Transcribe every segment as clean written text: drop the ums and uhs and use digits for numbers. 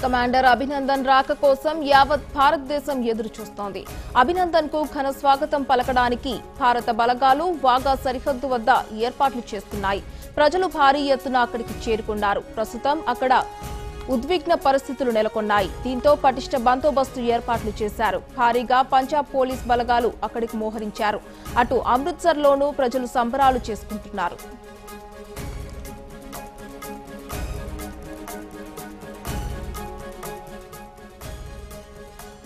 Commander Abhinandan రాక కోసం యావత్ భారతదేశం ఎదురు చూస్తోంది. అభినందన్ కు ఘన స్వాగతం పలకడానికి భారత బలగాలు వాఘా సరిహద్దు వద్ద ఏర్పాట్లు చేస్తున్నాయి. ప్రజలు భారీ ఎత్తున అక్కడికి చేరుకున్నారు. ప్రస్తుతం అక్కడ ఉద్విగ్న పరిస్థితులు నెలకొన్నాయి. దీంతో పటిష్ట బందోబస్తు ఏర్పాట్లు చేశారు. భారీగా పంజాబ్ పోలీస్ బలగాలు అక్కడికి మోహరించారు. అటు అమృత్సర్లోనూ ప్రజలు సంబరాలు చేసుకుంటున్నారు.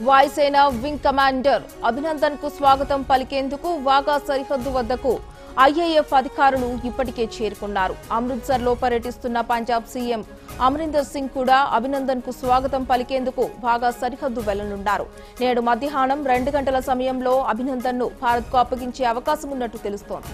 వాయుసేన వింగ్ కమాండర్ అభినందన్ కు స్వాగతం పలికేందుకు వాఘా సరిహద్దు వద్దకు ఐఏఎఫ్ అధికారులు ఇప్పటికే చేరుకున్నారు. అమృత్సర్ లో పర్యటిస్తున్న పంజాబ్ సీఎం అమరీందర్ సింగ్ కూడా అభినందన్ కు స్వాగతం పలికేందుకు వాఘా సరిహద్దు వెళ్లనున్నారు. నేడు మధ్యాహ్నం 2 గంటల సమయంలో అభినందన్ ను భారత్ కు అప్పగించే అవకాశం ఉన్నట్టు తెలుస్తోంది.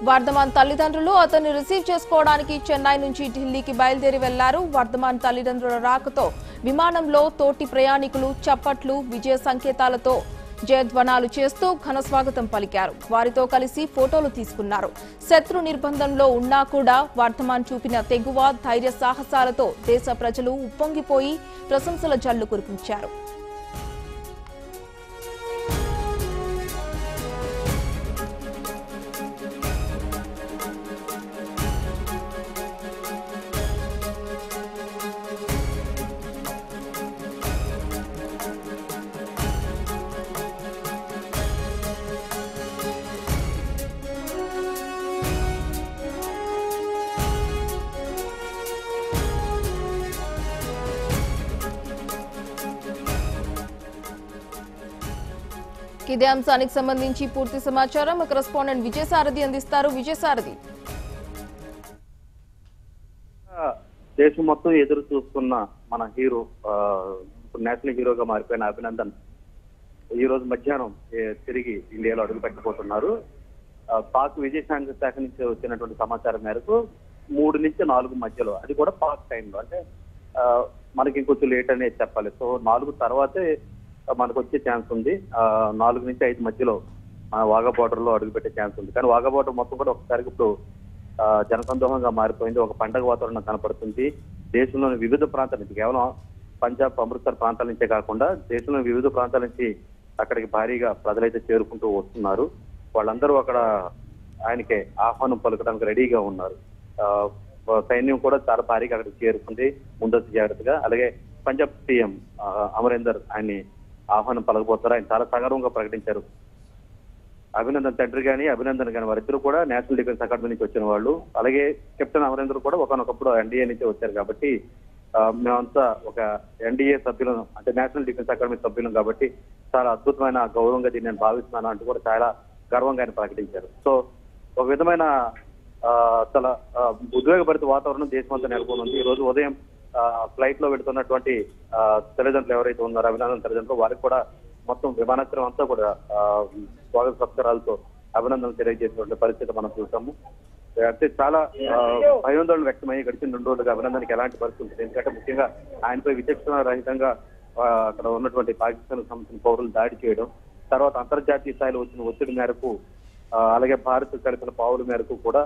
వర్ధమాన్ తల్లిదండ్రులు అతన్ని రిసీవ్ చేసుకోవడానికి చెన్నై నుంచి ఢిల్లీకి బయలుదేరి వెళ్లారు. వర్ధమాన్ తల్లిదండ్రుల రాకతో విమానంలో తోటి ప్రయాణికులు చప్పట్లు, విజయ సంకేతాలతో జయధ్వనాలు చేస్తూ ఘన స్వాగతం పలికారు. వారితో కలిసి ఫోటోలు తీసుకున్నారు. శత్రు నిర్బంధంలో ఉన్నా కూడా వర్ధమాన్ చూపిన తెగువ, ధైర్య సాహసాలతో దేశ ప్రజలు ఉప్పొంగిపోయి ప్రశంసల జల్లు కురిపించారు. ఇదే అంశానికి సంబంధించి పూర్తి సమాచారం మా కరెస్పాండెంట్ విజయసారథి అందిస్తారు. విజయసారథి, దేశం మొత్తం ఎదురు చూస్తున్న మన హీరో, నేషనల్ హీరోగా మారిపోయిన అభినందన్ ఈ రోజు మధ్యాహ్నం తిరిగి ఇండియాలో అడుగు పెట్టబోతున్నారు. పాక్ విదేశాంగ శాఖ నుంచి వచ్చినటువంటి సమాచారం మేరకు 3 నుంచి 4 మధ్యలో, అది కూడా పాక్ టైంలో, అంటే మనకి ఇంకొంచెం లేట్ అనేది చెప్పాలి. సో 4 తర్వాతే మనకు వచ్చే ఛాన్స్ ఉంది. 4 నుంచి 5 మధ్యలో వాఘా బోర్డర్ లో అడుగుపెట్టే ఛాన్స్ ఉంది. కానీ వాఘా బోర్డర్ మొత్తం కూడా ఒకసారి ఇప్పుడు జనసందోహంగా మారిపోయింది. ఒక పండగ వాతావరణం కనపడుతుంది. దేశంలోని వివిధ ప్రాంతాల నుంచి, కేవలం పంజాబ్, అమృత్సర్ ప్రాంతాల నుంచే కాకుండా దేశంలోని వివిధ ప్రాంతాల నుంచి అక్కడికి భారీగా ప్రజలైతే చేరుకుంటూ వస్తున్నారు. వాళ్ళందరూ అక్కడ ఆయనకి ఆహ్వానం పలకడానికి రెడీగా ఉన్నారు. సైన్యం కూడా చాలా భారీగా అక్కడికి చేరుకుంది ముందస్తు జాగ్రత్తగా. అలాగే పంజాబ్ సీఎం అమరీందర్ ఆయన్ని ఆహ్వానం పలకపోతారు. ఆయన చాలా సగర్వంగా ప్రకటించారు. అభినందన్ తండ్రి కానీ అభినందన్ కానీ వారిద్దరు కూడా నేషనల్ డిఫెన్స్ అకాడమీ నుంచి వచ్చిన వాళ్ళు. అలాగే కెప్టెన్ అమరీందర్ కూడా ఒకనొకప్పుడు ఎన్డీఏ నుంచి వచ్చారు. కాబట్టి మేమంతా ఒక ఎన్డీఏ సభ్యులను, అంటే నేషనల్ డిఫెన్స్ అకాడమీ సభ్యులం కాబట్టి చాలా అద్భుతమైన గౌరవంగా దీన్ని నేను భావిస్తున్నాను అంటూ కూడా చాలా గర్వంగా ఆయన ప్రకటించారు. సో ఒక విధమైన చాలా ఉద్వేగభరిత వాతావరణం దేశమంతా నెలకొని ఉంది. ఈ రోజు ఉదయం ఫ్లైట్ లో పెడుతున్నటువంటి తల్లిదండ్రులు ఎవరైతే ఉన్నారో, అభినందన్ తల్లిదండ్రులు, వారికి కూడా మొత్తం విమానాశ్రయం అంతా కూడా స్వాగత సత్కారాలతో అభినందనలు తెలియజేసినటువంటి పరిస్థితి మనం చూసాము. అంటే చాలా భయోందోళన వ్యక్తమయ్యి గడిచిన 2 రోజులుగా అభినందన్కి ఎలాంటి పరిస్థితి ఉంటుంది. ఎందుకంటే ముఖ్యంగా ఆయనపై విచక్షణ రహితంగా అక్కడ ఉన్నటువంటి పాకిస్తాన్ సంబంధించిన పౌరులు దాడి చేయడం, తర్వాత అంతర్జాతీయ స్థాయిలో వచ్చిన ఒత్తిడి మేరకు, అలాగే భారత్ కలిపిన పావుల మేరకు కూడా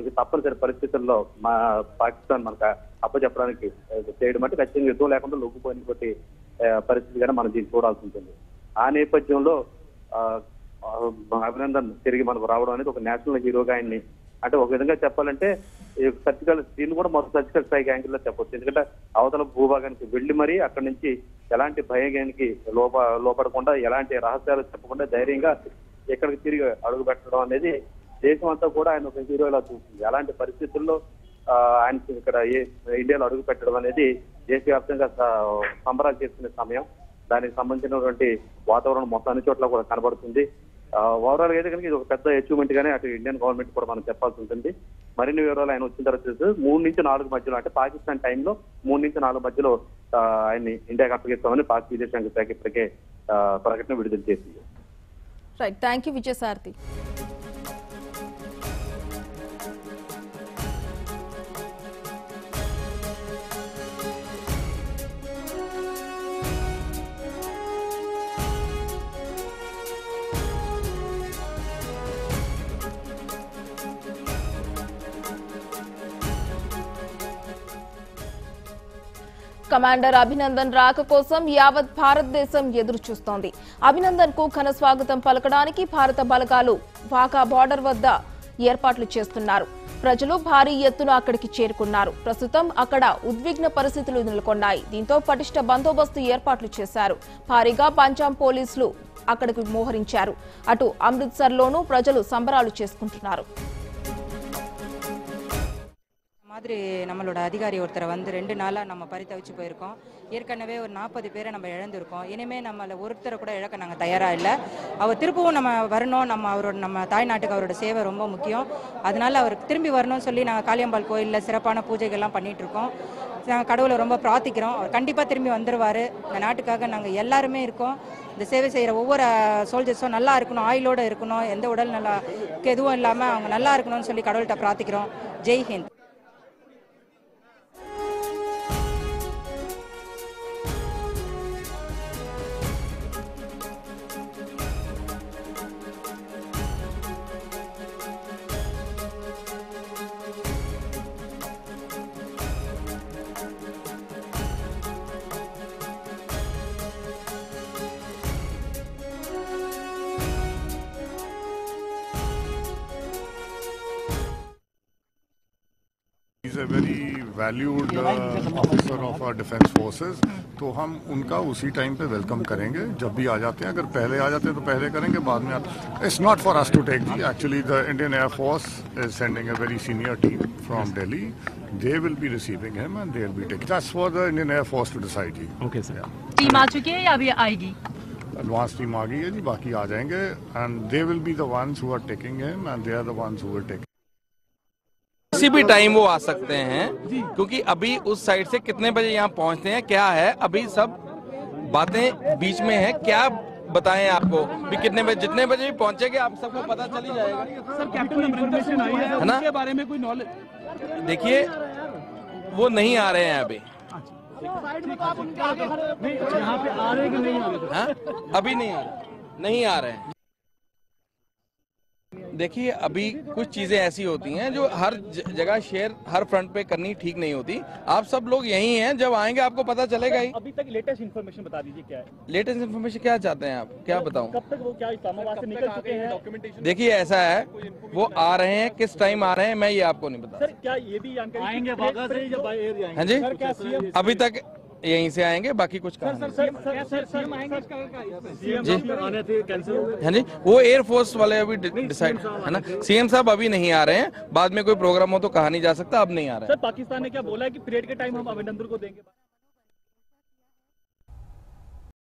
ఇది తప్పనిసరి పరిస్థితుల్లో మా పాకిస్తాన్ మనకు అప్పచెప్పడానికి చేయడం అంటే ఖచ్చితంగా యుద్ధం లేకుండా లొంగిపోయినటువంటి పరిస్థితిగానే మనం దీన్ని చూడాల్సి ఉంటుంది. ఆ నేపథ్యంలో అభినందన్ తిరిగి మనకు రావడం అనేది ఒక నేషనల్ హీరోగా ఆయన్ని, అంటే ఒక విధంగా చెప్పాలంటే సర్జికల్, దీన్ని కూడా మొత్తం సర్జికల్ స్ట్రైక్ యాంగిల్ లో చెప్పొచ్చు. ఎందుకంటే అవతల భూభాగానికి వెళ్లి మరీ అక్కడి నుంచి ఎలాంటి భయానికి లోపడకుండా, ఎలాంటి రహస్యాలు చెప్పకుండా ధైర్యంగా ఎక్కడికి తిరిగి అడుగు పెట్టడం అనేది దేశం అంతా కూడా ఆయన ఒక హీరోలా చూస్తుంది. అలాంటి పరిస్థితుల్లో ఆయన ఇక్కడ ఇండియాలో అడుగు పెట్టడం అనేది దేశవ్యాప్తంగా సంబరాలు చేసుకునే సమయం. దానికి సంబంధించినటువంటి వాతావరణం మొత్తం అన్ని చోట్ల కూడా కనబడుతుంది. ఓవరాల్ గా అయితే కనుక ఇది ఒక పెద్ద అచీవ్మెంట్ గానే అటు ఇండియన్ గవర్నమెంట్ కూడా మనం చెప్పాల్సి ఉంటుంది. మరిన్ని వివరాలు ఆయన వచ్చిన తర్వాత 3 నుంచి 4 మధ్యలో, అంటే పాకిస్తాన్ టైంలో 3 నుంచి 4 మధ్యలో ఆయన్ని ఇండియాకి అప్పగిస్తామని పాక్ విదేశాంగ శాఖ ఇప్పటికే ప్రకటన విడుదల చేసింది. Right, thank you Vijayasarathi. Commander Abhinandan రాక కోసం యావత్ భారతదేశం ఎదురు చూస్తోంది. అభినందన్ కు ఘన స్వాగతం పలకడానికి భారత బలగాలు వాఘా బార్డర్ వద్ద ఏర్పాట్లు చేస్తున్నారు. ప్రజలు భారీ ఎత్తున అక్కడికి చేరుకున్నారు. ప్రస్తుతం అక్కడ ఉద్విగ్న పరిస్థితులు నెలకొన్నాయి. దీంతో పటిష్ట బందోబస్తు ఏర్పాట్లు చేశారు. భారీగా పంజాబ్ పోలీసులు అక్కడికి మోహరించారు. అటు అమృత్సర్లోనూ ప్రజలు సంబరాలు చేసుకుంటున్నారు. மாதிரி நம்மளோட அதிகாரி ஒருத்தரை வந்து 2 நாளா நம்ம பரிதவிச்சு போயிருக்கோம். ஏற்கனவே ஒரு 40 பேரை நம்ம இழந்திருக்கோம். இனிமே நம்மள ஒருத்தரை கூட இழக்க நாங்கள் தயாரா இல்லை. அவர் திரும்பவும் நம்ம வரணும். நம்ம தாய்நாட்டுக்கு அவரோட சேவை ரொம்ப முக்கியம். அதனால அவர் திரும்பி வரணும்னு சொல்லி நாங்கள் காளியம்பாள் கோயிலில் சிறப்பான பூஜைகள்லாம் பண்ணிட்டு இருக்கோம். நாங்கள் கடவுளை ரொம்ப பிரார்த்திக்கிறோம். அவர் கண்டிப்பாக திரும்பி வந்துருவார். இந்த நாட்டுக்காக நாங்கள் எல்லாருமே இருக்கோம். இந்த சேவை செய்கிற ஒவ்வொரு சோல்ஜர்ஸும் நல்லா இருக்கணும், ஆயுளோடு இருக்கணும், எந்த உடல் நல்லா எதுவும் இல்லாமல் அவங்க நல்லா இருக்கணும்னு சொல்லி கடவுள்கிட்ட பிரார்த்திக்கிறோம். Jai Hind. He's a very valued officer of our defense forces. तो हम उनका उसी टाइम पे वेलकम करेंगे जब भी आ जाते हैं. अगर पहले आ जाते हैं तो पहले करेंगे, बाद में it's not for us to take जी. Actually the Indian air force is sending a very senior team from Delhi. They will be receiving him and they will be taking. That's for the Indian Air Force to decide जी. Okay sir. Team आ चुकी है या अभी आएगी? Advance team आ गई है जी, बाकी आ जाएंगे and they will be the ones who are taking him and they are the ones who will take. किसी भी टाइम वो आ सकते हैं, क्योंकि अभी उस साइड से कितने बजे यहाँ पहुँचते हैं क्या है, अभी सब बातें बीच में है. क्या बताएं आपको भी कितने बजे, जितने बजे भी पहुँचेंगे आप सबको पता चल ही जाएगा. सर कैप्टन इन्फॉर्मेशन आई है ना? उसके बारे में कोई नॉलेज? देखिए वो नहीं आ रहे हैं अभी. यहाँ पे आ रहे हैं कि नहीं आ रहे? हाँ? अभी नहीं आ रहे हैं. देखिए अभी कुछ चीजें ऐसी होती हैं जो हर जगह शेयर हर फ्रंट पे करनी ठीक नहीं होती. आप सब लोग यही हैं, जब आएंगे आपको पता चलेगा ही. अभी तक लेटेस्ट इन्फॉर्मेशन बता दीजिए क्या है? लेटेस्ट इन्फॉर्मेशन क्या चाहते हैं आप, क्या बताऊं? कब तक वो क्या इस्लामाबाद से निकल चुके हैं? देखिए ऐसा है, वो आ रहे हैं, किस टाइम आ रहे हैं मैं ये आपको नहीं बता. सर क्या ये भी जानकारी आएंगे वाघा से या बाय एयर आएंगे? हाँ जी, सर क्या सीएम अभी तक यहीं से आएंगे, बाकी कुछ काम नहीं. सीएम आएंगे आने थे कैंसिल हो गए? हाँ जी, वो एयरफोर्स वाले अभी डिसाइड है ना. सीएम साहब अभी नहीं आ रहे हैं, बाद में कोई प्रोग्राम हो तो कहा नहीं जा सकता. अब नहीं आ रहे हैं. सर पाकिस्तान ने क्या बोला है कि परेड के टाइम हम अभिनंदन को देंगे?